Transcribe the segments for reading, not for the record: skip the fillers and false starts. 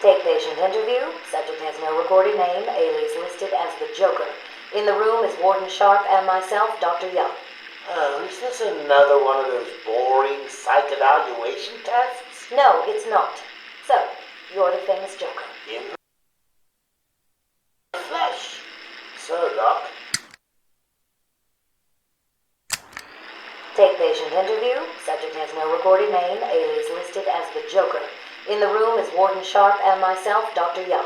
Take patient interview. Subject has no recorded name. Alias listed as the Joker. In the room is Warden Sharp and myself, Dr. Young. Oh, is this another one of those boring psych evaluation tests? No, it's not. So, you're the famous Joker. In the flesh. So, Doc. Take patient interview. Subject has no recorded name. Alias listed as the Joker. In the room is Warden Sharp and myself, Dr. Young.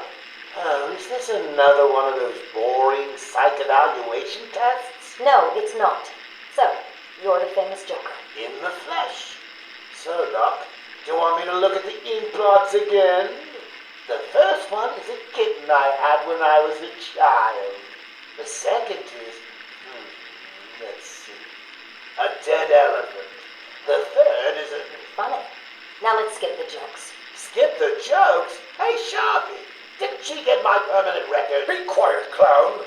Oh, is this another one of those boring psych evaluation tests? No, it's not. So, you're the famous Joker. In the flesh. So, Doc, do you want me to look at the ink blots again? The first one is a kitten I had when I was a child. The second is, let's see, a dead elephant. The third is a... Funny. Now let's skip the jokes. Skip the jokes? Hey, Sharpie, didn't she get my permanent record? Be quiet, clown.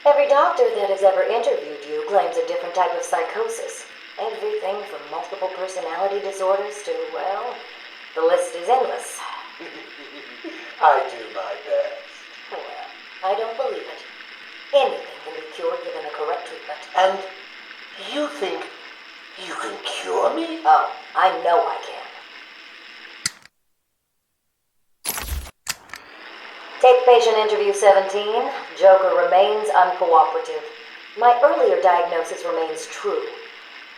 Every doctor that has ever interviewed you claims a different type of psychosis. Everything from multiple personality disorders to, well, the list is endless. I do my best. Well, I don't believe it. Anything can be cured given the correct treatment. And you think you can cure me? Oh, I know I can. Take patient interview 17. Joker remains uncooperative. My earlier diagnosis remains true.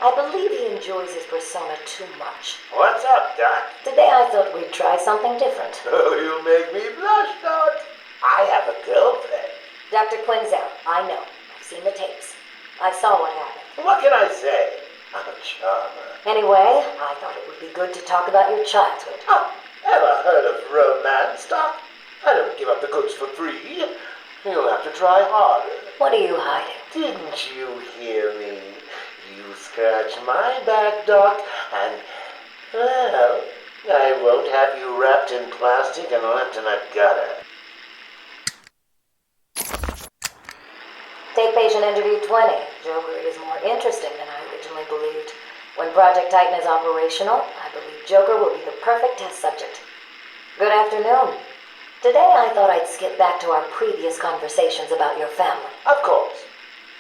I believe he enjoys his persona too much. What's up, Doc? Today I thought we'd try something different. Oh, you make me blush, Doc. I have a girlfriend. Dr. Quinn's out. I know. I've seen the tapes. I saw what happened. What can I say? I'm a charmer. Anyway, I thought it would be good to talk about your childhood. Oh, ever heard of romance, Doc? I don't give up the goods for free. You'll have to try harder. What are you hiding? Didn't you hear me? You scratch my back, Doc, and, well, I won't have you wrapped in plastic and left in a gutter. Take patient interview 20. Joker is more interesting than I originally believed. When Project Titan is operational, I believe Joker will be the perfect test subject. Good afternoon. Today I thought I'd skip back to our previous conversations about your family. Of course.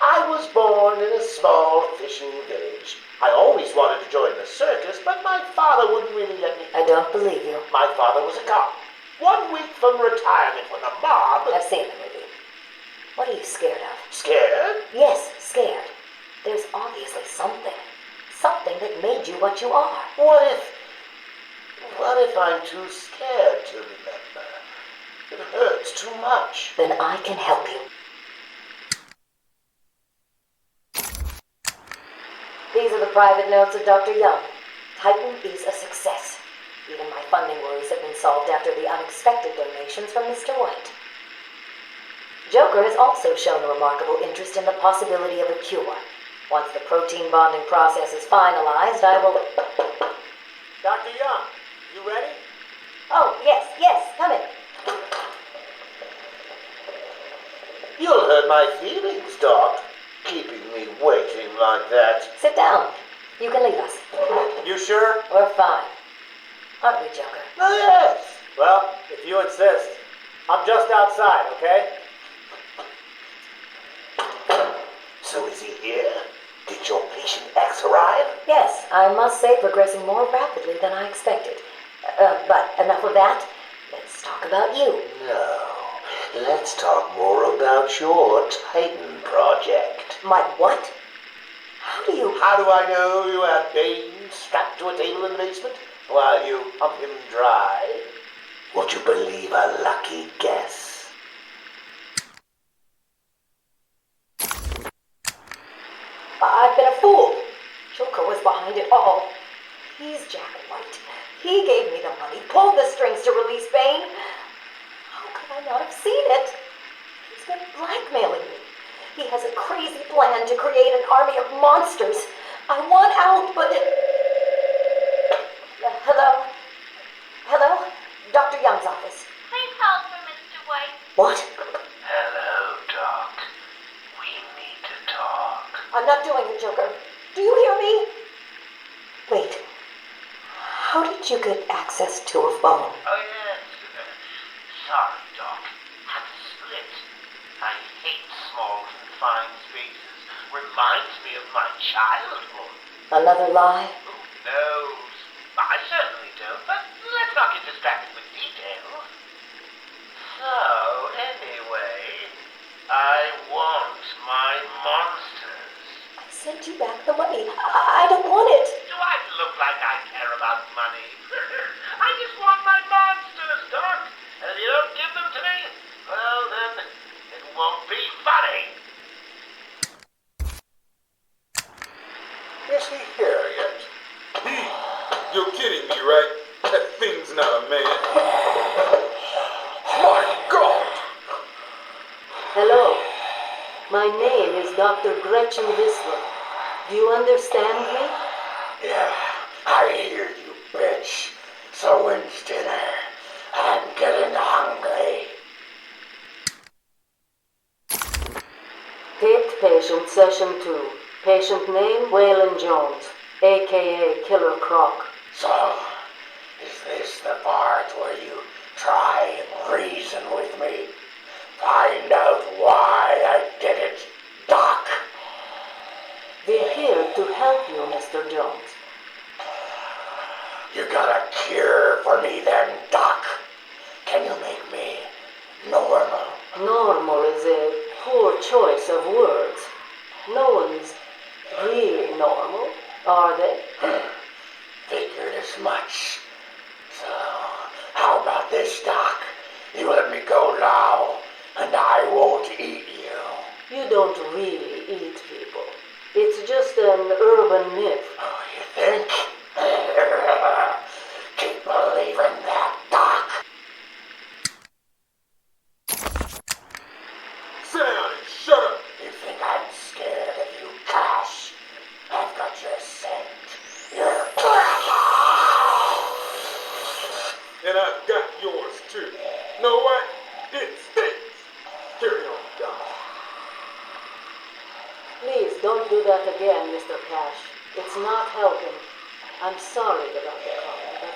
I was born in a small fishing village. I always wanted to join the circus, but my father wouldn't really let me. I don't believe you. My father was a cop. 1 week from retirement when the mob... I've seen the movie. What are you scared of? Scared? Yes, scared. There's obviously something. Something that made you what you are. What if I'm too scared to remember? It hurts too much. Then I can help you. These are the private notes of Dr. Young. Titan is a success. Even my funding worries have been solved after the unexpected donations from Mr. White. Joker has also shown a remarkable interest in the possibility of a cure. Once the protein bonding process is finalized, I will... Dr. Young, you ready? Oh, yes, come in. You'll hurt my feelings, Doc, keeping me waiting like that. Sit down. You can leave us. You sure? We're fine. Aren't we, Joker? Oh, yes. Well, if you insist. I'm just outside, okay? So is he here? Did your patient X arrive? Yes, I must say progressing more rapidly than I expected. But enough of that. Let's talk about you. No. Let's talk more about your Titan project. My what? How do you... How do I know you have Bane strapped to a table in the basement while you pump him dry? Would you believe a lucky guess? I've been a fool. Joker was behind it all. He's Jack White. He gave me the money, pulled the strings to release Bane. How could I not have seen it? He's been blackmailing me. He has a crazy plan to create an army of monsters. I want out, but... Hello? Hello? Dr. Young's office. Please hold for Mr. White. What? Hello, Doc. We need to talk. I'm not doing it, Joker. Do you hear me? Wait. How did you get access to a phone? Oh, yes. fine spaces reminds me of my childhood. Another lie? Who knows? I certainly don't, but let's not get distracted with details. So, anyway, I want my monsters. I sent you back the money. I don't want it. Do I look like I care about money? I just want my monsters, Doc. And if you don't give them to me, well, then it won't be funny. Is he here yet? You're kidding me, right? That thing's not a man. My God! Hello. My name is Dr. Gretchen Whistler. Do you understand me? Yeah, I hear you, bitch. So when's dinner? I'm getting hungry. Taped patient session 2. Patient name Waylon Jones, a.k.a. Killer Croc. So, is this the part where you try and reason with me? Find out why I did it, Doc. We're here to help you, Mr. Jones. You got a cure for me then, Doc? Can you make me normal? Normal is a poor choice of words. No one's really normal, are they? Figured as much. So, how about this, Doc? You let me go now, and I won't eat you. You don't really eat people. It's just an urban myth. Oh, you think? Keep believing that, Doc. Sit down and shut up! You think I'm scared of you, Cash? I've got your scent. You're... And I've got yours too. Know what? It stinks! Carry on, Doc. Please don't do that again, Mr. Cash. It's not helping. I'm sorry about the comment, but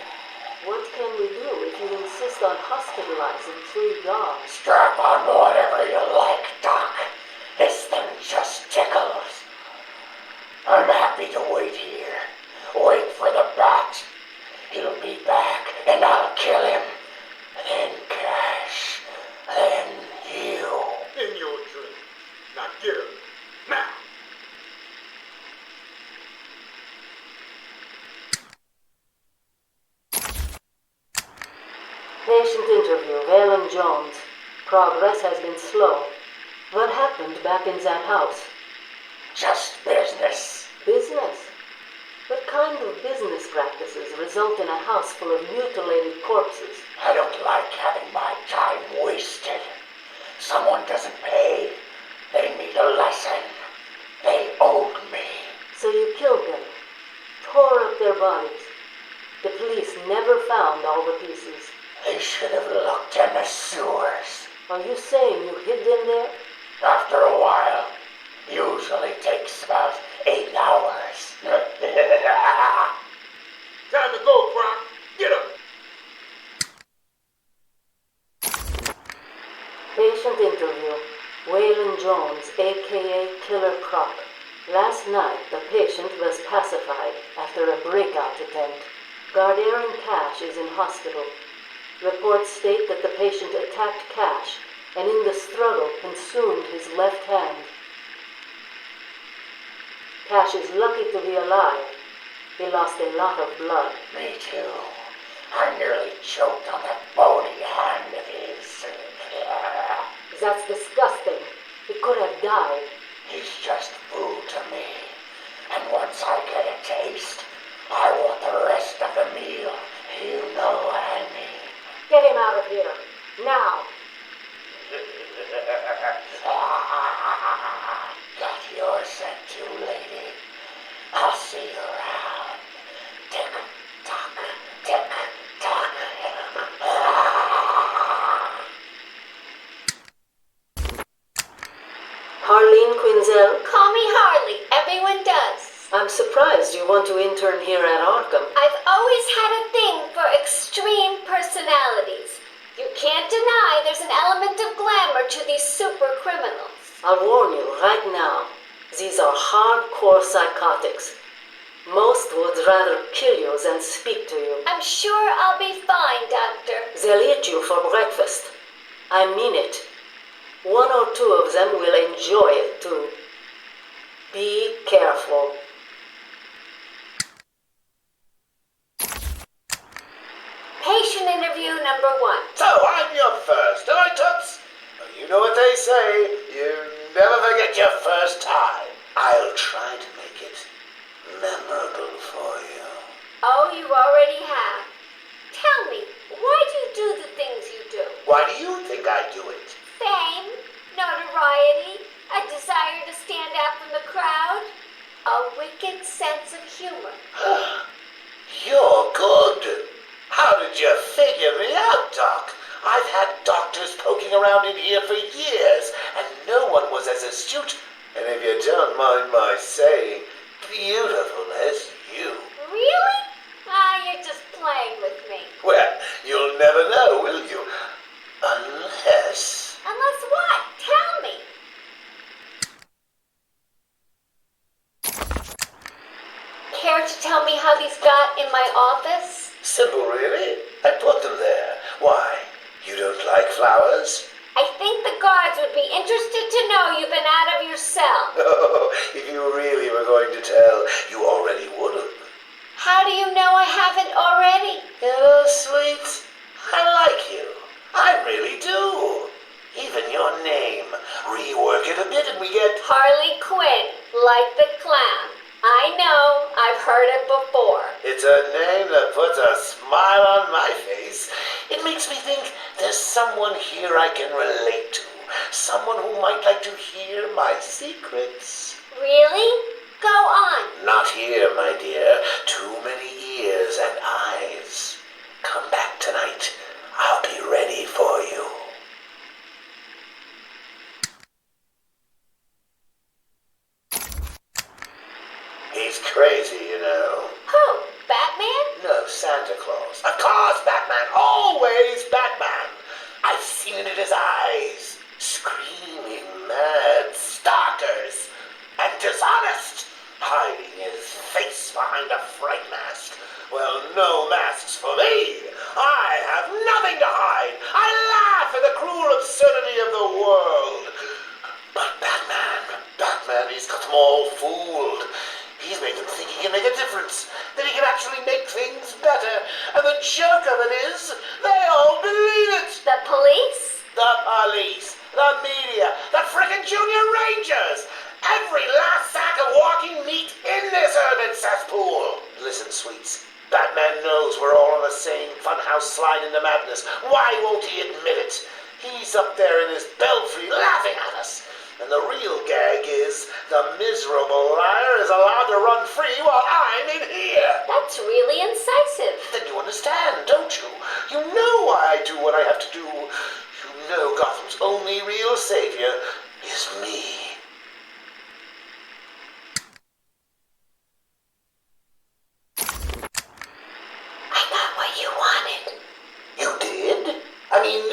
what can we do if you insist on hospitalizing 3 dogs? Strap on whatever you like, Doc. This thing just tickles. I'm happy to wait here. Wait for the bat. He'll be back, and I'll kill him. Then Cash. Then you. In your dream. Now get up. Now! Patient interview, Waylon Jones. Progress has been slow. What happened back in that house? Just business. Business? What kind of business practices result in a house full of mutilated corpses? I don't like having my time wasted. Someone doesn't pay. They need a lesson. They owed me. So you killed them, tore up their bodies. The police never found all the pieces. They should have looked in the sewers. Are you saying you hid them there? After a while. Usually takes about 8 hours. Time to go, Croc. Get up! Patient interview. Waylon Jones, a.k.a. Killer Croc. Last night, the patient was pacified after a breakout attempt. Guard Aaron Cash is in hospital. Reports state that the patient attacked Cash and in the struggle consumed his left hand. Cash is lucky to be alive. He lost a lot of blood. Me too. I nearly choked on that bony hand of his. That's disgusting. He could have died. He's just food to me. And once I get a taste, I want the rest of the meal. You know what I mean. Get him out of here. Now. Got your scent too, lady. I'll see you around. Tick tock, tick tock. Harleen Quinzel, Call me Harley. Everyone does. I'm surprised you want to intern here at Arkham. I've always had a thing for extreme personalities. You can't deny there's an element of glamour to these super criminals. I'll warn you right now. These are hardcore psychotics. Most would rather kill you than speak to you. I'm sure I'll be fine, Doctor. They'll eat you for breakfast. I mean it. One or two of them will enjoy it too. Be careful. Patient interview number 1. So I'm your first, am I, Toots? Well, you know what they say. You never forget your first time. I'll try to make it memorable for you. Oh, you already have. Tell me, why do you do the things you do? Why do you think I do it? Fame, notoriety, a desire to stand out from the crowd, a wicked sense of humor. You're good. How did you figure me out, Doc? I've had doctors poking around in here for years, and no one was as astute, and if you don't mind my saying, beautiful as you. Really? You're just playing with me. Well, you'll never know, will you? Unless... Unless what? Tell me. Care to tell me how these got in my office? Simple, really? I put them there. Why? You don't like flowers? I think the guards would be interested to know you've been out of your cell. Oh, if you really were going to tell, you already would have. How do you know I haven't already? You know, sweet, I like you. I really do. Even your name. Rework it a bit and we get... Harley Quinn, like the clown. I know, I've heard it before. It's a name that puts a smile on my face. It makes me think there's someone here I can relate to. Someone who might like to hear my secrets. Really? Go on. Not here, my dear. Too many ears and eyes. Come back tonight. I'll be ready for you. He's crazy, you know. Who? Batman? No, Santa Claus. Of course, Batman. Always Batman. I've seen it in his eyes. Screaming mad stalkers. And dishonest. Hiding his face behind a fright mask. Well, no masks for me. I have nothing to hide. I laugh at the cruel absurdity of the world. But Batman, he's got them all fooled. He's made them think he can make a difference, that he can actually make things better. And the joke of it is, they all believe it. The police? The police, the media, the frickin' junior rangers. Every last sack of walking meat in this urban cesspool. Listen, sweets, Batman knows we're all on the same funhouse slide into madness. Why won't he admit it? He's up there in his belfry laughing at us. And the real gag is the miserable liar is allowed to run free while I'm in here. That's really incisive. Then you understand, don't you? You know why I do what I have to do. You know Gotham's only real savior is me. I got what you wanted. You did? I mean,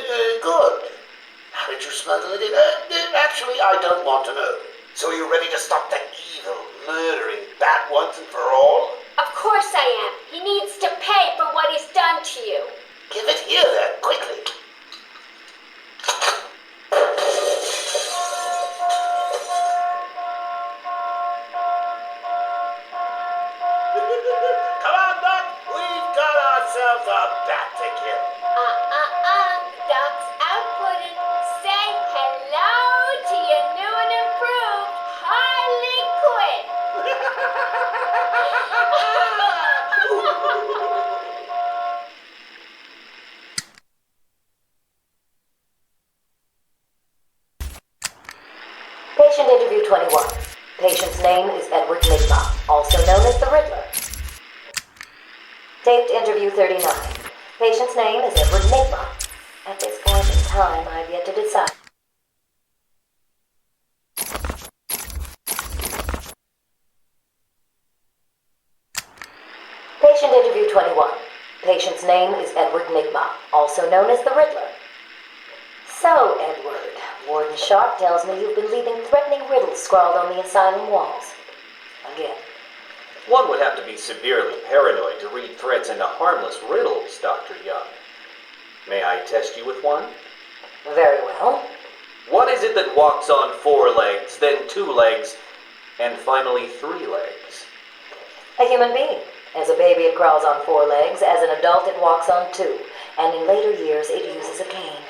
good. How did you smuggle it in? Actually, I don't want to know. So are you ready to stop that evil, murdering bat once and for all? Of course I am. He needs to pay for what he's done to you. Give it here then, quickly. Come on, Doc. We've got ourselves a bat to kill. Doc's outputting. Say hello to your new and improved Harley Quinn. Patient interview 21. Patient's name is Edward Nigma, also known as the Riddler. Taped interview 39. Patient's name is Edward Nigma. At this point in time, I've yet to decide. Patient interview 21. Patient's name is Edward Nigma, also known as the Riddler. So, Edward, Warden Sharp tells me you've been leaving threatening riddles scrawled on the asylum walls. Again. One would have to be severely paranoid to read threats into harmless riddles, Dr. Young. May I test you with one? Very well. What is it that walks on 4 legs, then 2 legs, and finally 3 legs? A human being. As a baby, it crawls on 4 legs. As an adult, it walks on 2. And in later years, it uses a cane.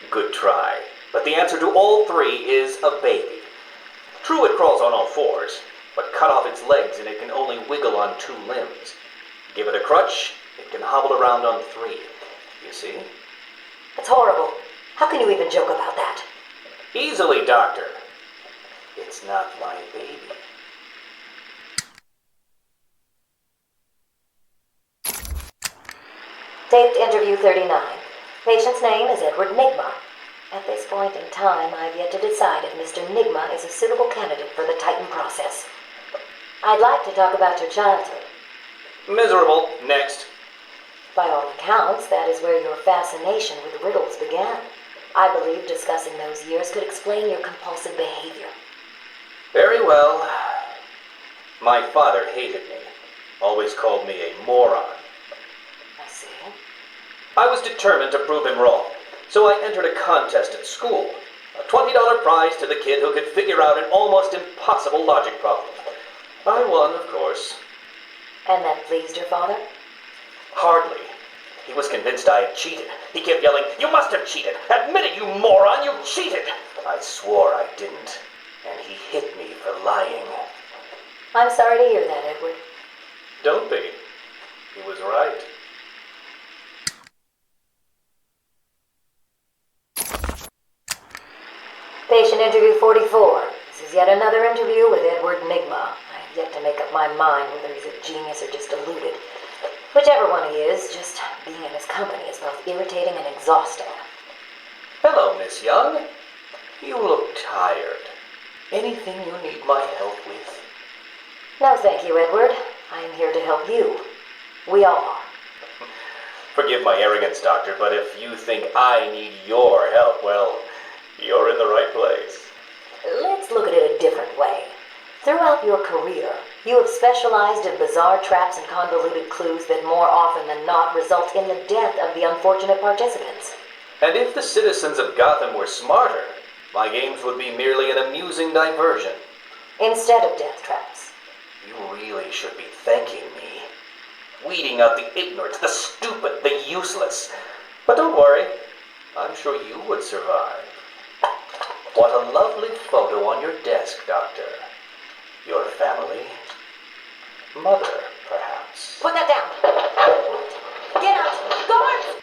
Good try. But the answer to all 3 is a baby. True, it crawls on all 4s, but cut off its legs and it can only wiggle on 2 limbs. Give it a crutch, it can hobble around on 3. You see? That's horrible. How can you even joke about that? Easily, Doctor. It's not my baby. Taped interview 39. Patient's name is Edward Nigma. At this point in time, I've yet to decide if Mr. Nigma is a suitable candidate for the Titan process. I'd like to talk about your childhood. Miserable. Next. By all accounts, that is where your fascination with riddles began. I believe discussing those years could explain your compulsive behavior. Very well. My father hated me. Always called me a moron. I see. I was determined to prove him wrong, so I entered a contest at school. A $20 prize to the kid who could figure out an almost impossible logic problem. I won, of course. And that pleased your father? Hardly. He was convinced I had cheated. He kept yelling, "You must have cheated! Admit it, you moron! You cheated!" I swore I didn't, and he hit me for lying. I'm sorry to hear that, Edward. Don't be. He was right. Patient interview 44. This is yet another interview with Edward Nigma. I have yet to make up my mind whether he's a genius or just deluded. Whichever one he is, just being in his company is both irritating and exhausting. Hello, Miss Young. You look tired. Anything you need my help with? No, thank you, Edward. I am here to help you. We all are. Forgive my arrogance, Doctor, but if you think I need your help, well, you're in the right place. Let's look at it a different way. Throughout your career, you have specialized in bizarre traps and convoluted clues that more often than not result in the death of the unfortunate participants. And if the citizens of Gotham were smarter, my games would be merely an amusing diversion. Instead of death traps. You really should be thanking me. Weeding out the ignorant, the stupid, the useless. But don't worry, I'm sure you would survive. What a lovely photo on your desk, Doctor. Your family? Mother, perhaps. Put that down. Get out. Guards!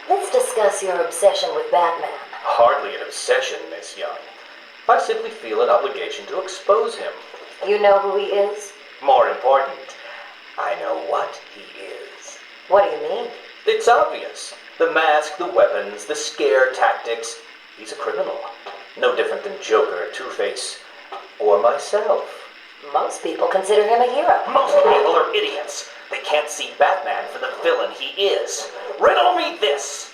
Let's discuss your obsession with Batman. Hardly an obsession, Miss Young. I simply feel an obligation to expose him. You know who he is? More important, I know what he is. What do you mean? It's obvious. The mask, the weapons, the scare tactics. He's a criminal. No different than Joker, Two-Face, or myself. Most people consider him a hero. Most people are idiots. They can't see Batman for the villain he is. Riddle me this!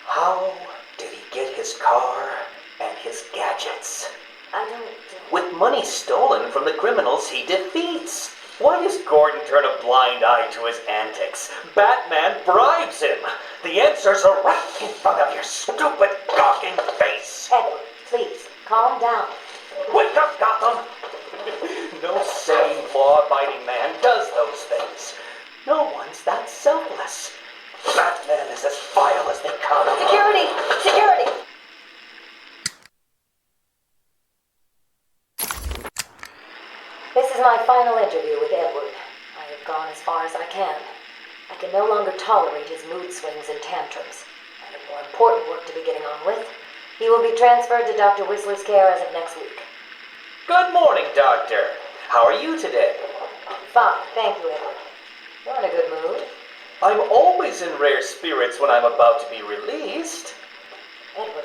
How did he get his car and his gadgets? I don't... With money stolen from the criminals he defeats. Why does Gordon turn a blind eye to his antics? Batman bribes him. The answers are right in front of your stupid, gawking face. Edward, please, calm down. Wake up, Gotham! No sane, law-abiding man does those things. No one's that selfless. Batman is as vile as they come. Security! Security! This is my final interview with Edward. I have gone as far as I can. I can no longer tolerate his mood swings and tantrums. I have more important work to be getting on with. He will be transferred to Dr. Whistler's care as of next week. Good morning, Doctor. How are you today? Fine, thank you, Edward. You're in a good mood. I'm always in rare spirits when I'm about to be released. Edward,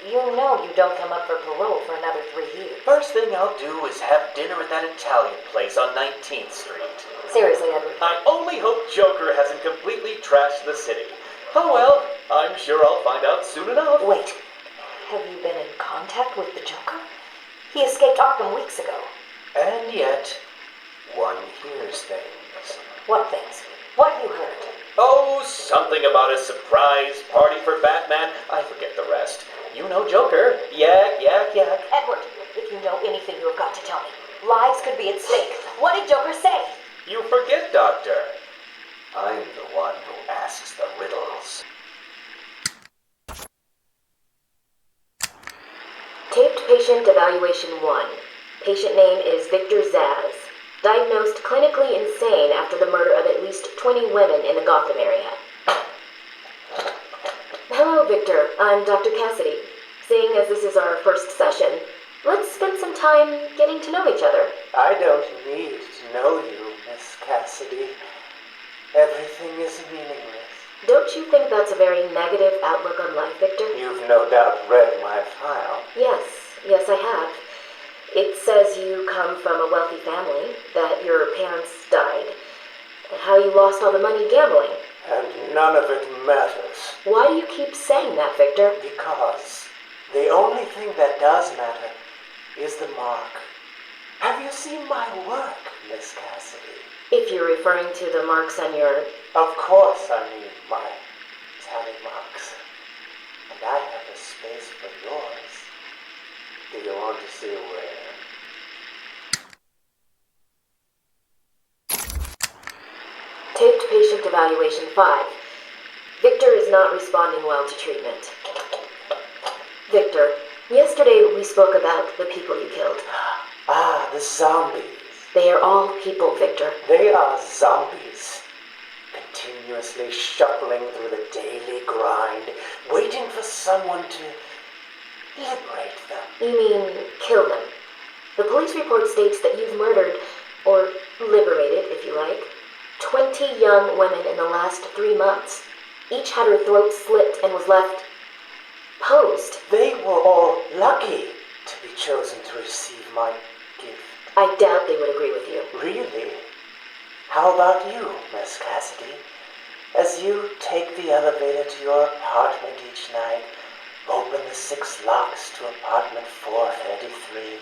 you know you don't come up for parole for another 3 years. First thing I'll do is have dinner at that Italian place on 19th Street. Seriously, Edward. I only hope Joker hasn't completely trashed the city. Oh well, I'm sure I'll find out soon enough. Wait, have you been in contact with the Joker? He escaped Arkham weeks ago. And yet, one hears things. What things? What you heard? Oh, something about a surprise party for Batman. I forget the rest. You know Joker. Yak, yak, yak. Edward, if you know anything, you have got to tell me. Lives could be at stake. What did Joker say? You forget, Doctor. I'm the one who asks the riddles. Taped patient evaluation 1. Patient name is Victor Zsasz. Diagnosed clinically insane after the murder of at least 20 women in the Gotham area. Hello, Victor. I'm Dr. Cassidy. Seeing as this is our first session, let's spend some time getting to know each other. I don't need to know you, Miss Cassidy. Everything is meaningless. Don't you think that's a very negative outlook on life, Victor? You've no doubt read my file. Yes, I have. It says you come from a wealthy family, that your parents died, how you lost all the money gambling. And none of it matters. Why do you keep saying that, Victor? Because the only thing that does matter is the mark. Have you seen my work, Miss Cassidy? If you're referring to the marks on your... Of course I mean my tally marks. And I have a space for yours. Do you want to see where? Taped patient evaluation 5. Victor is not responding well to treatment. Victor, yesterday we spoke about the people you killed. Ah, the zombies. They are all people, Victor. They are zombies. Continuously shuffling through the daily grind, waiting for someone to liberate them. You mean kill them? The police report states that you've murdered, or liberated if you like, 20 young women in the last 3 months. Each had her throat slit and was left posed. They were all lucky to be chosen to receive my gift. I doubt they would agree with you. Really? How about you, Miss Cassidy? As you take the elevator to your apartment each night, open the 6 locks to apartment 433.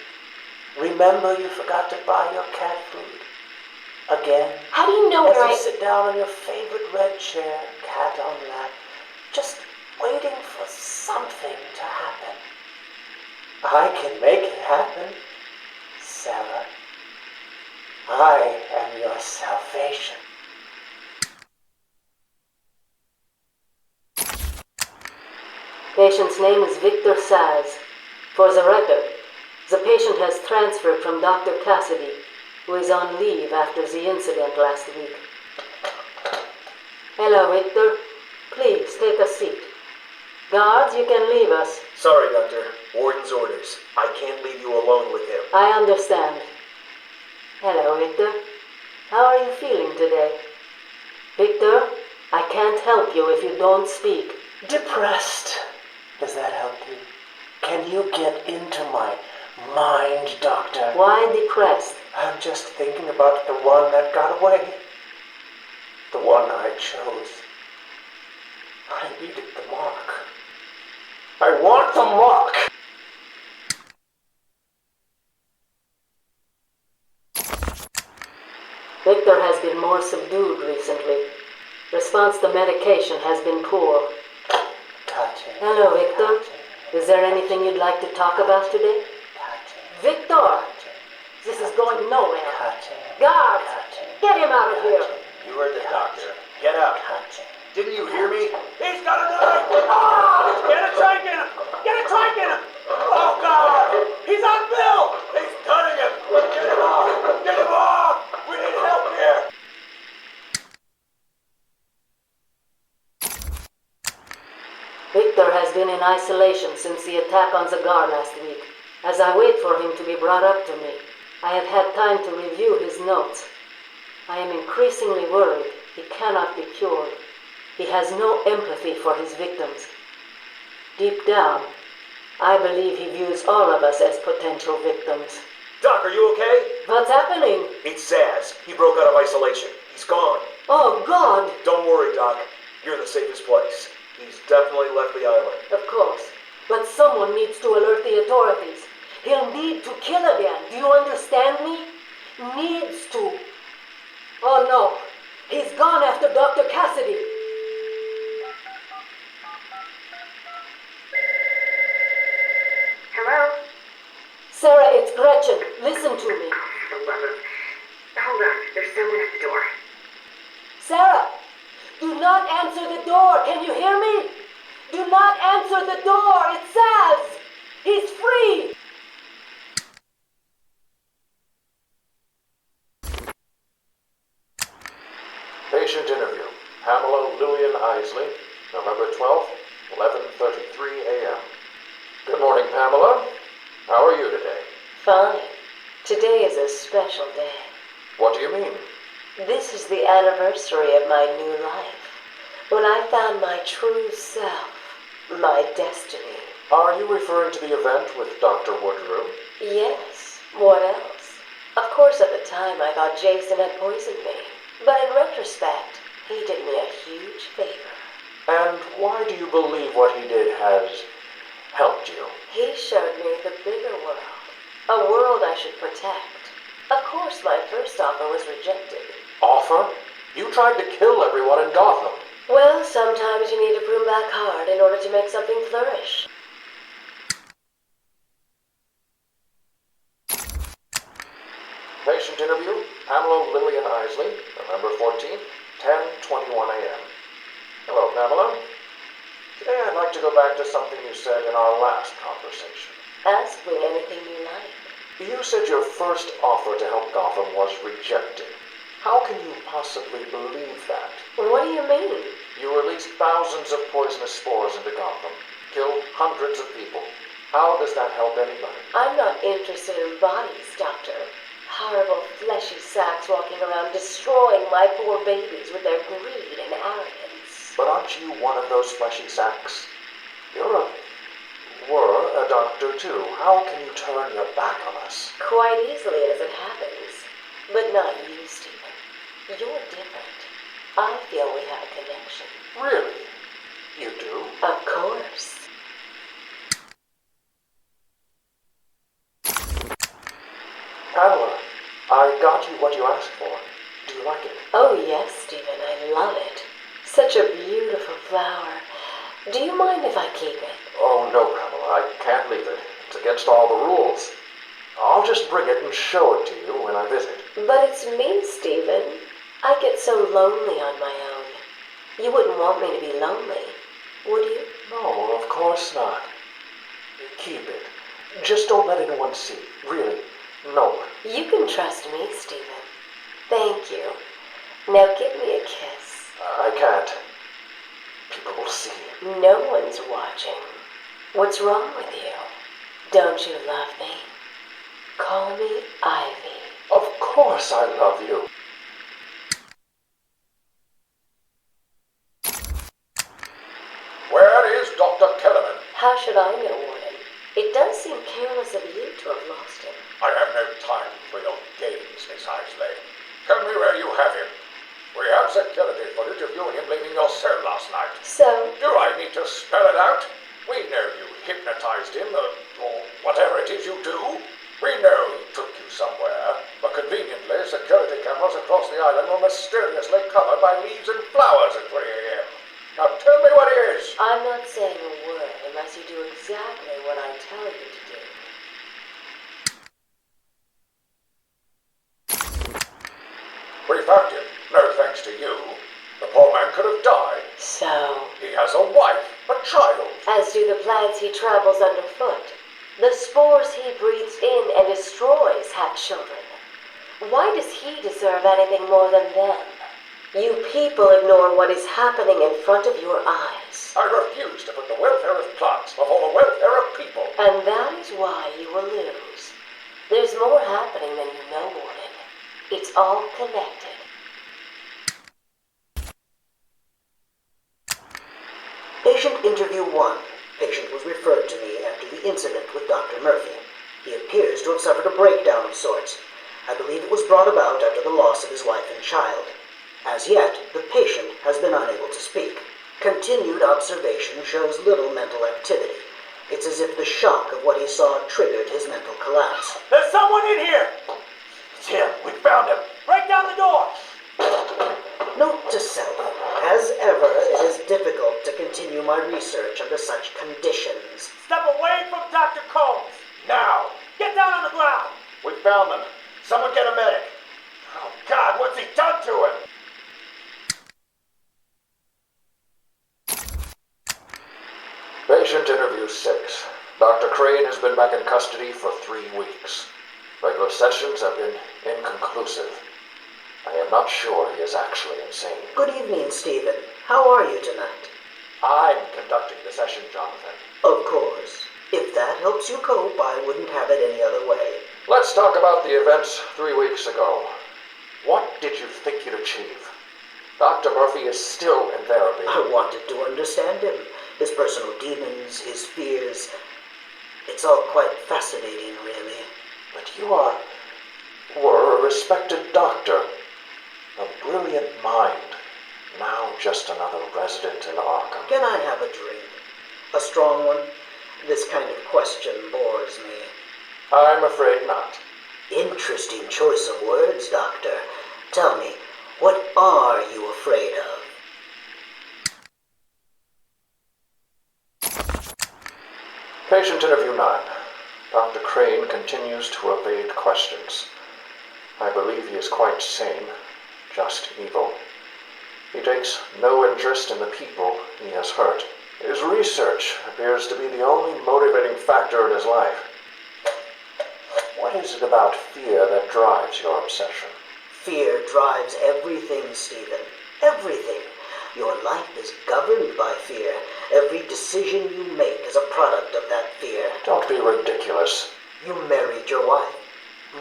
Remember you forgot to buy your cat food. Again. How do you know as where you I... sit down on your favorite red chair, cat on lap, just waiting for something to happen. I can make it happen, Sarah. I am your salvation. Patient's name is Victor Zsasz. For the record, the patient has transferred from Dr. Cassidy, who is on leave after the incident last week. Hello, Victor. Please, take a seat. Guards, you can leave us. Sorry, Doctor. Warden's orders. I can't leave you alone with him. I understand. Hello, Victor. How are you feeling today? Victor, I can't help you if you don't speak. Depressed. Does that help you? Can you get into my mind, Doctor? Why depressed? I'm just thinking about the one that got away. The one I chose. I needed the mark. I want the mark! Victor has been more subdued recently. Response to medication has been poor. Hello, Victor. Is there anything you'd like to talk about today? Victor! This is going nowhere. Guards! Get him out of here! You heard the doctor. Get out. Didn't you hear me? He's got a knife! Ah! Get a try, get him! Get a try, get him! Oh, God! He's on Bill! He's cutting him! Get him off! Get him off! We need help here! Victor has been in isolation since the attack on Zagar last week. As I wait for him to be brought up to me, I have had time to review his notes. I am increasingly worried he cannot be cured. He has no empathy for his victims. Deep down, I believe he views all of us as potential victims. Doc, are you okay? What's happening? It's Zsasz. He broke out of isolation. He's gone. Oh, God! Don't worry, Doc. You're in the safest place. He's definitely left the island. Of course. But someone needs to alert the authorities. He'll need to kill again. Do you understand me? Needs to. Oh, no. He's gone after Dr. Cassidy. Hello? Sarah, it's Gretchen. Listen to me. For the love of... Hold on, there's someone at the door. Sarah, do not answer the door. Can you hear me? Do not answer the door. It's Zsasz. He's free. Patient interview. Pamela Lillian Isley, November 12th, 11:33 a.m. Good morning, Pamela. How are you today? Fine. Today is a special day. What do you mean? This is the anniversary of my new life. When I found my true self, my destiny. Are you referring to the event with Dr. Woodrow? Yes. What else? Of course, at the time, I thought Jason had poisoned me. But in retrospect, he did me a huge favor. And why do you believe what he did has helped you? He showed me the bigger world. A world I should protect. Of course, my first offer was rejected. Offer? You tried to kill everyone in Gotham. Well, sometimes you need to prune back hard in order to make something flourish. Patient interview. Pamela Lillian Isley, November 14th, 10:21 a.m. Hello, Pamela. Today I'd like to go back to something you said in our last conversation. Ask me anything you like. You said your first offer to help Gotham was rejected. How can you possibly believe that? What do you mean? You released thousands of poisonous spores into Gotham, killed hundreds of people. How does that help anybody? I'm not interested in bodies, Doctor. Horrible fleshy sacks walking around destroying my poor babies with their greed and arrogance. But aren't you one of those fleshy sacks? Were a doctor too. How can you turn your back on us? Quite easily as it happens. But not you, Stephen. You're different. I feel we have a connection. Really? You do? Of course. Pamela, I got you what you asked for. Do you like it? Oh, yes, Stephen, I love it. Such a beautiful flower. Do you mind if I keep it? Oh, no, Pamela, I can't leave it. It's against all the rules. I'll just bring it and show it to you when I visit. But it's me, Stephen. I get so lonely on my own. You wouldn't want me to be lonely, would you? No, of course not. Keep it. Just don't let anyone see. Really, no one. You can trust me, Stephen. Thank you. Now give me a kiss. I can't. People will see. No one's watching. What's wrong with you? Don't you love me? Call me Ivy. Of course I love you. Where is Dr. Kellerman? How should I know, Warden? It does seem careless of you to have lost him. I have no time for your games, Miss Isley. Tell me where you have him. We have security footage of you and him leaving your cell last night. So, Do I need to spell it out? We know you hypnotized him, or whatever it is you do. We know he took you somewhere, but conveniently, security cameras across the island were mysteriously covered by leaves and flowers at 3 a.m. Now tell me what it is. I'm not saying a word unless you do exactly what I tell you to do. We found him, no thanks to you. The poor man could have died. So, He has a wife, a child. as do the plants he travels underfoot. The spores he breathes in and destroys have children. Why does he deserve anything more than them? You people ignore what is happening in front of your eyes. I refuse to put the welfare of plants before the welfare of people. And that is why you will lose. There's more happening than you know, Warden. It's all connected. Patient interview 1. Patient was referred to me after the incident with Dr. Murphy. He appears to have suffered a breakdown of sorts. I believe it was brought about after the loss of his wife and child. As yet, the patient has been unable to speak. Continued observation shows little mental activity. It's as if the shock of what he saw triggered his mental collapse. There's someone in here! It's him. We found him. Break down the door! Note to self, as ever, it is difficult to continue my research under such conditions. Step away from Dr. Combs! Now. Get down on the ground! We found them. Someone get a medic. Oh, God, what's he done to him? Patient interview 6. Dr. Crane has been back in custody for 3 weeks. Regular sessions have been inconclusive. I am not sure he is actually insane. Good evening, Stephen. How are you tonight? I'm conducting the session, Jonathan. Of course. If that helps you cope, I wouldn't have it any other way. Let's talk about the events 3 weeks ago. What did you think you'd achieve? Dr. Murphy is still in therapy. I wanted to understand him. His personal demons, his fears. It's all quite fascinating, really. But you were a respected doctor. A brilliant mind. Now just another resident in Arkham. Can I have a drink? A strong one? This kind of question bores me. I'm afraid not. Interesting choice of words, Doctor. Tell me, what are you afraid of? Patient interview 9. Dr. Crane continues to evade questions. I believe he is quite sane, just evil. He takes no interest in the people he has hurt. His research appears to be the only motivating factor in his life. What is it about fear that drives your obsession? Fear drives everything, Stephen. Everything. Your life is governed by fear. Every decision you make is a product of that fear. Don't be ridiculous. You married your wife,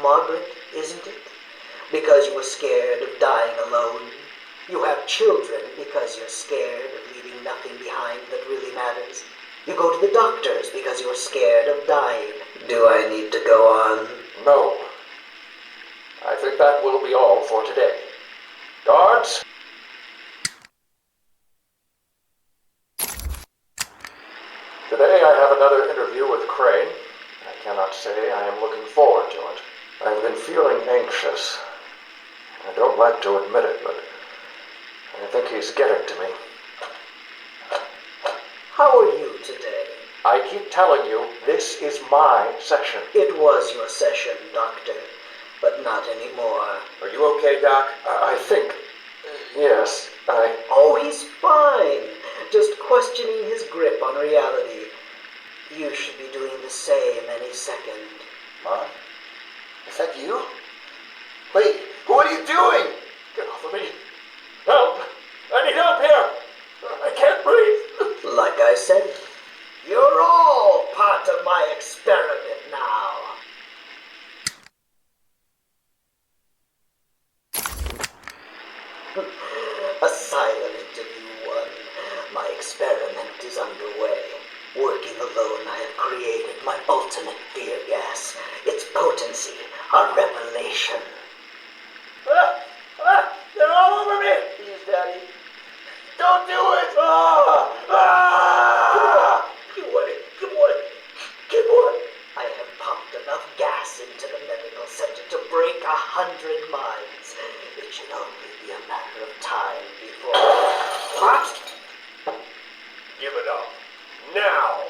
Margaret, isn't it? Because you were scared of dying alone. You have children because you're scared of leaving nothing behind that really matters. You go to the doctors because you're scared of dying. Do I need to go on? No. I think that will be all for today. Guards? Today I have another interview with Crane. I cannot say I am looking forward to it. I've been feeling anxious. I don't like to admit it, but I think he's getting to me. How are you today? I keep telling you, this is my session. It was your session, Doctor, but not anymore. Are you okay, Doc? I think... yes, Oh, he's fine. Just questioning his grip on reality. You should be doing the same any second. Mom? Is that you? Wait, what are you doing? Get off of me. Help! I need help here! I can't breathe! Like I said, you're all part of my experiment now. Asylum Interview 1. My experiment is underway. Working alone, I have created my ultimate fear gas. Its potency, a revelation. They're all over me! Please, Daddy. Don't do it! Give away. I have pumped enough gas into the medical center to break 100 minds. It should only be a matter of time before... What? Give it up. Now!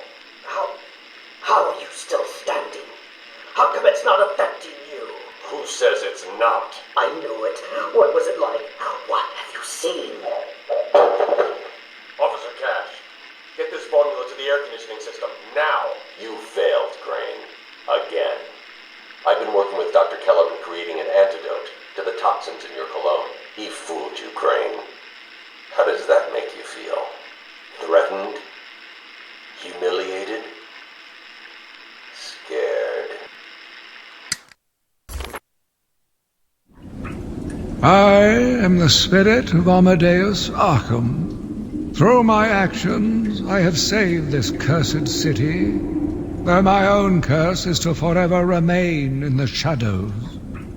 How are you still standing? How come it's not affecting you? Who says it's not? I knew it. What was it like? What have you seen? Officer Cash, get this formula to the air conditioning system now. You failed, Crane. Again. I've been working with Dr. Keller in creating an antidote to the toxins in your cologne. He fooled you, Crane. How does that make you feel? Threatened? Humiliated? Scared? I am the spirit of Amadeus Arkham. Through my actions, I have saved this cursed city, though my own curse is to forever remain in the shadows.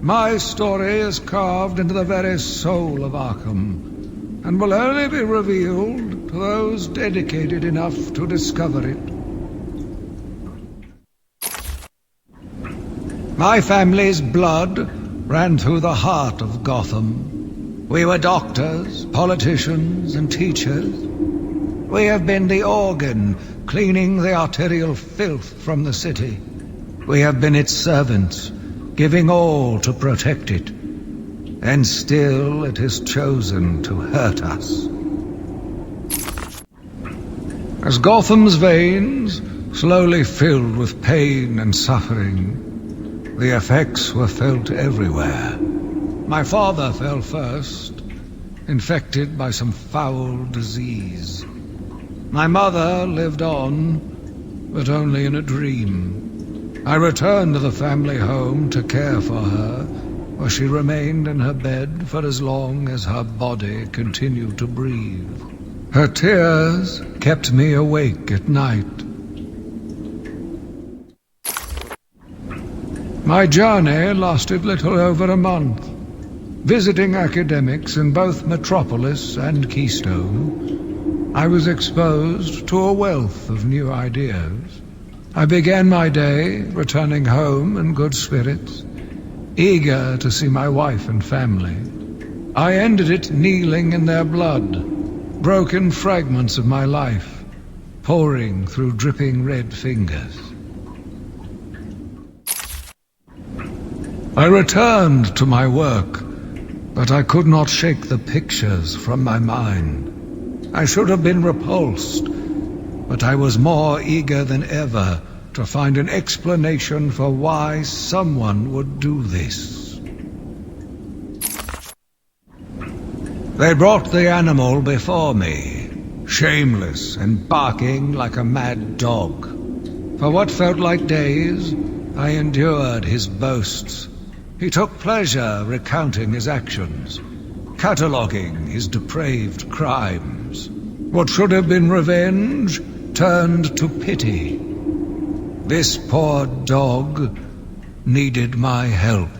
My story is carved into the very soul of Arkham, and will only be revealed to those dedicated enough to discover it. My family's blood ran through the heart of Gotham. We were doctors, politicians, and teachers. We have been the organ cleaning the arterial filth from the city. We have been its servants, giving all to protect it. And still it has chosen to hurt us. As Gotham's veins slowly filled with pain and suffering, the effects were felt everywhere. My father fell first, infected by some foul disease. My mother lived on, but only in a dream. I returned to the family home to care for her, where she remained in her bed for as long as her body continued to breathe. Her tears kept me awake at night. My journey lasted little over a month. Visiting academics in both Metropolis and Keystone, I was exposed to a wealth of new ideas. I began my day returning home in good spirits, eager to see my wife and family. I ended it kneeling in their blood, broken fragments of my life pouring through dripping red fingers. I returned to my work, but I could not shake the pictures from my mind. I should have been repulsed, but I was more eager than ever to find an explanation for why someone would do this. They brought the animal before me, shameless and barking like a mad dog. For what felt like days, I endured his boasts. He took pleasure recounting his actions, cataloguing his depraved crimes. What should have been revenge turned to pity. This poor dog needed my help.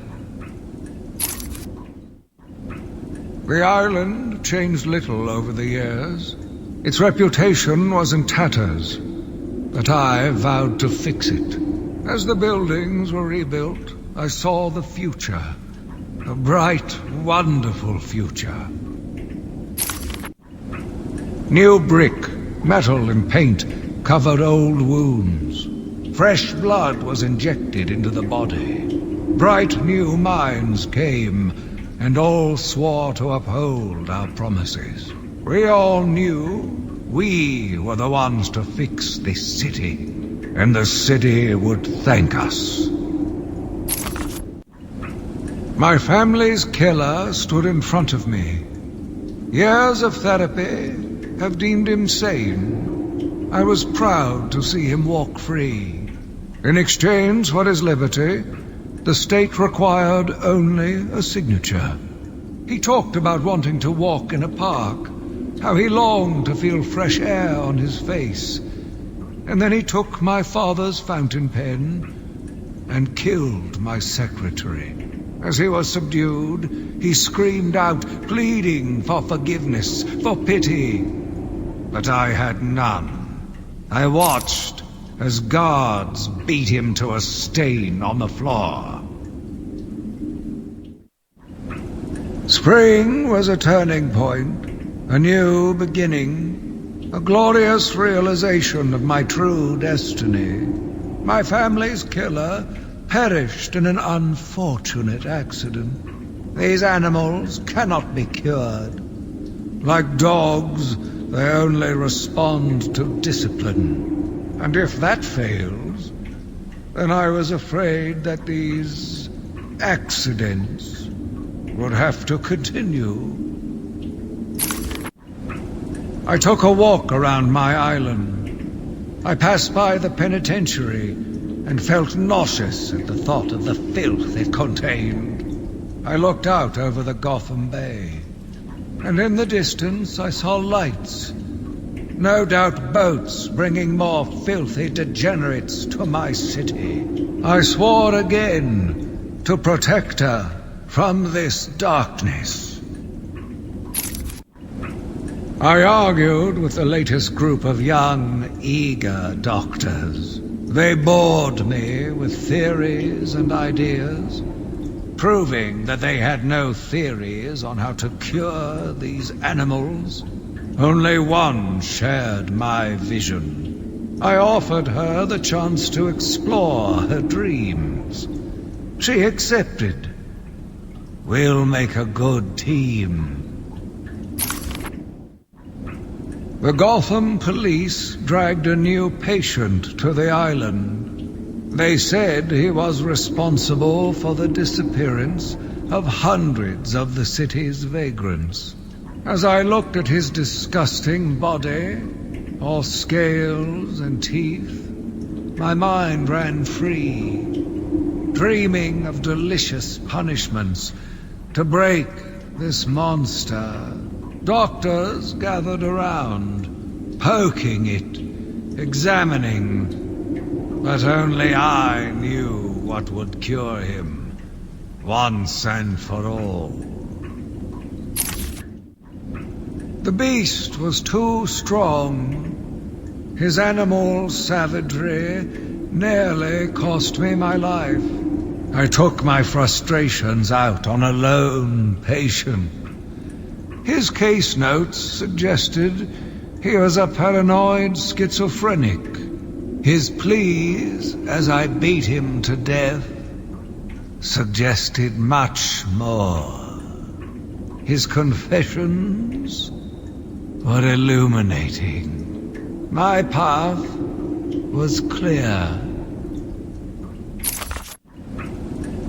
The island changed little over the years. Its reputation was in tatters, but I vowed to fix it. As the buildings were rebuilt, I saw the future, a bright, wonderful future. New brick, metal and paint covered old wounds. Fresh blood was injected into the body. Bright new minds came, and all swore to uphold our promises. We all knew we were the ones to fix this city, and the city would thank us. My family's killer stood in front of me. Years of therapy have deemed him sane. I was proud to see him walk free. In exchange for his liberty, the state required only a signature. He talked about wanting to walk in a park, how he longed to feel fresh air on his face. And then he took my father's fountain pen and killed my secretary. As he was subdued, he screamed out, pleading for forgiveness, for pity. But I had none. I watched as guards beat him to a stain on the floor. Spring was a turning point, a new beginning, a glorious realization of my true destiny. My family's killer perished in an unfortunate accident. These animals cannot be cured. Like dogs, they only respond to discipline. And if that fails, then I was afraid that these accidents would have to continue. I took a walk around my island. I passed by the penitentiary and felt nauseous at the thought of the filth it contained. I looked out over the Gotham Bay, and in the distance I saw lights, No doubt boats bringing more filthy degenerates to my city. I swore again to protect her from this darkness. I argued with the latest group of young, eager doctors. They bored me with theories and ideas, proving that they had no theories on how to cure these animals. Only one shared my vision. I offered her the chance to explore her dreams. She accepted. We'll make a good team. The Gotham police dragged a new patient to the island. They said he was responsible for the disappearance of hundreds of the city's vagrants. As I looked at his disgusting body, all scales and teeth, my mind ran free, dreaming of delicious punishments to break this monster. Doctors gathered around, poking it, examining, but only I knew what would cure him, once and for all. The beast was too strong. His animal savagery nearly cost me my life. I took my frustrations out on a lone patient. His case notes suggested he was a paranoid schizophrenic. His pleas, as I beat him to death, suggested much more. His confessions were illuminating. My path was clear.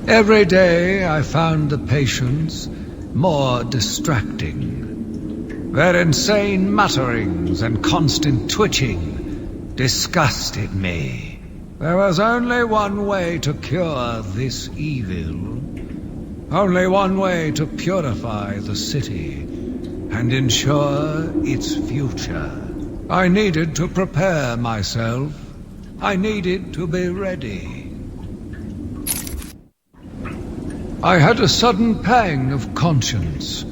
Every day I found the patients more distracting. Their insane mutterings and constant twitching disgusted me. There was only one way to cure this evil. Only one way to purify the city and ensure its future. I needed to prepare myself. I needed to be ready. I had a sudden pang of conscience.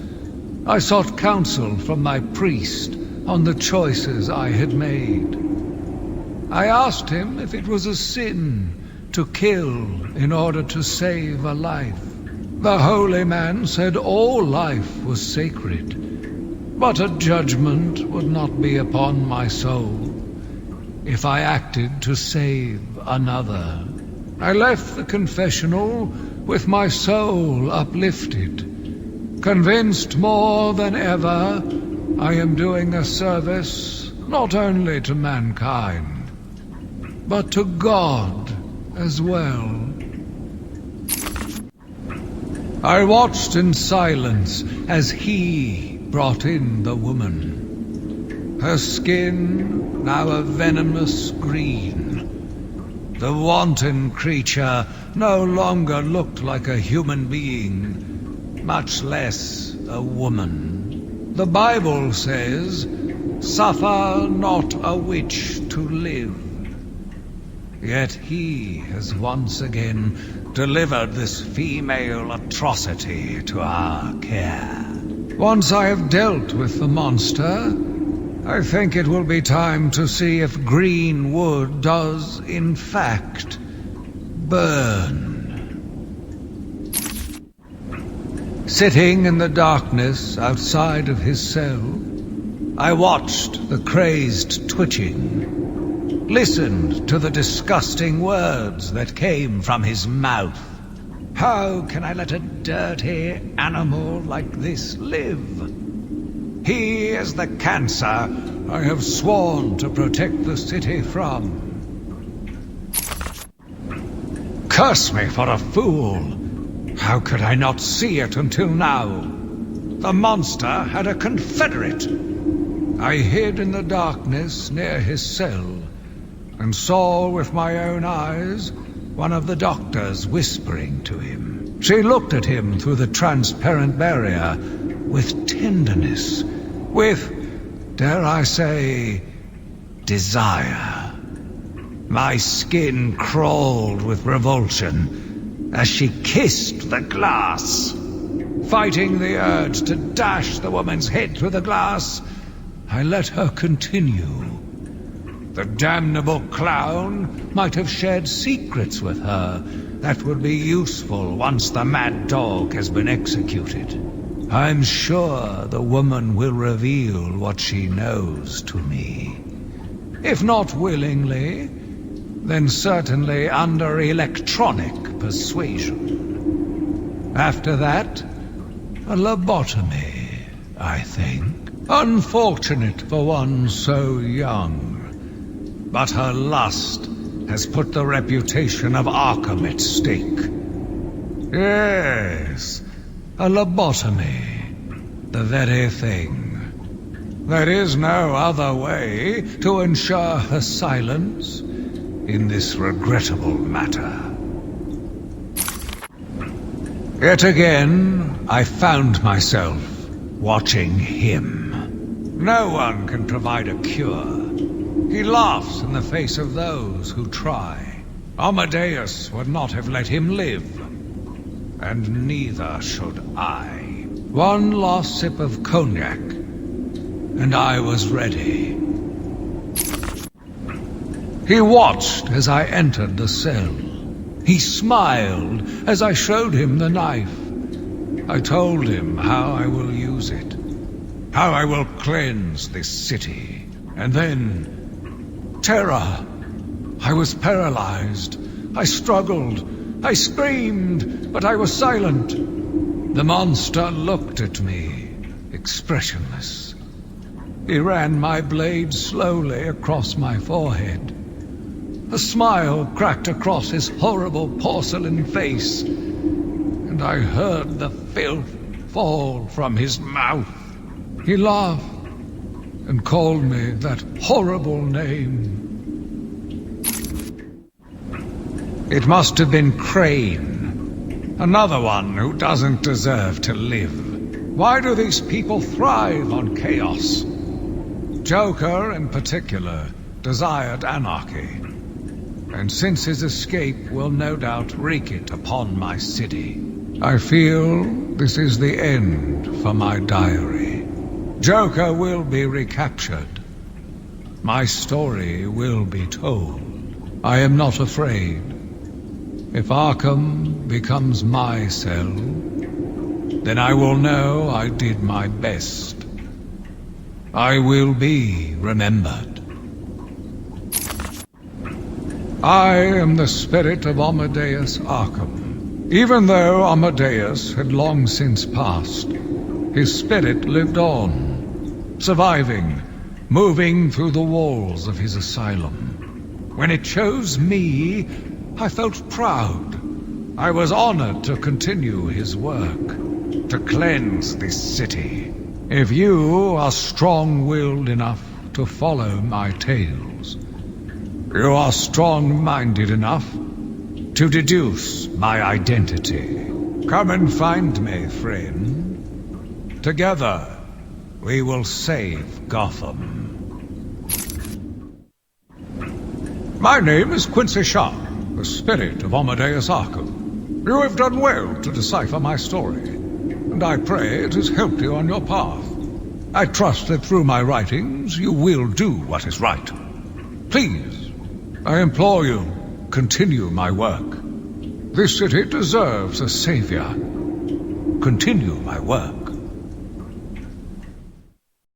I sought counsel from my priest on the choices I had made. I asked him if it was a sin to kill in order to save a life. The holy man said all life was sacred, but a judgment would not be upon my soul if I acted to save another. I left the confessional with my soul uplifted, convinced more than ever I am doing a service not only to mankind, but to God as well. I watched in silence as he brought in the woman. Her skin now a venomous green. The wanton creature no longer looked like a human being, much less a woman. The Bible says, "Suffer not a witch to live." Yet he has once again delivered this female atrocity to our care. Once I have dealt with the monster, I think it will be time to see if green wood does, in fact, burn. Sitting in the darkness outside of his cell, I watched the crazed twitching, listened to the disgusting words that came from his mouth. How can I let a dirty animal like this live? He is the cancer I have sworn to protect the city from. Curse me for a fool! How could I not see it until now? The monster had a confederate. I hid in the darkness near his cell and saw with my own eyes one of the doctors whispering to him. She looked at him through the transparent barrier with tenderness, with, dare I say, desire. My skin crawled with revulsion as she kissed the glass. Fighting the urge to dash the woman's head through the glass, I let her continue. The damnable clown might have shared secrets with her that would be useful once the mad dog has been executed. I'm sure the woman will reveal what she knows to me. If not willingly, then certainly under electronic persuasion. After that, a lobotomy, I think. Unfortunate for one so young. But her lust has put the reputation of Arkham at stake. Yes, a lobotomy. The very thing. There is no other way to ensure her silence in this regrettable matter. Yet again, I found myself watching him. No one can provide a cure. He laughs in the face of those who try. Amadeus would not have let him live. And neither should I. One last sip of cognac, and I was ready. He watched as I entered the cell. He smiled as I showed him the knife. I told him how I will use it, how I will cleanse this city, and then... terror. I was paralyzed. I struggled. I screamed, but I was silent. The monster looked at me, expressionless. He ran my blade slowly across my forehead. A smile cracked across his horrible porcelain face, and I heard the filth fall from his mouth. He laughed and called me that horrible name. It must have been Crane, another one who doesn't deserve to live. Why do these people thrive on chaos? Joker, in particular, desired anarchy, and since his escape will no doubt wreak it upon my city. I feel this is the end for my diary. Joker will be recaptured. My story will be told. I am not afraid. If Arkham becomes my cell, then I will know I did my best. I will be remembered. I am the spirit of Amadeus Arkham. Even though Amadeus had long since passed, his spirit lived on, surviving, moving through the walls of his asylum. When it chose me, I felt proud. I was honored to continue his work, to cleanse this city. If you are strong-willed enough to follow my tales, you are strong-minded enough to deduce my identity. Come and find me, friend. Together, we will save Gotham. My name is Quincy Sharp, the spirit of Amadeus Arkham. You have done well to decipher my story, and I pray it has helped you on your path. I trust that through my writings you will do what is right. Please, I implore you, continue my work. This city deserves a savior. Continue my work.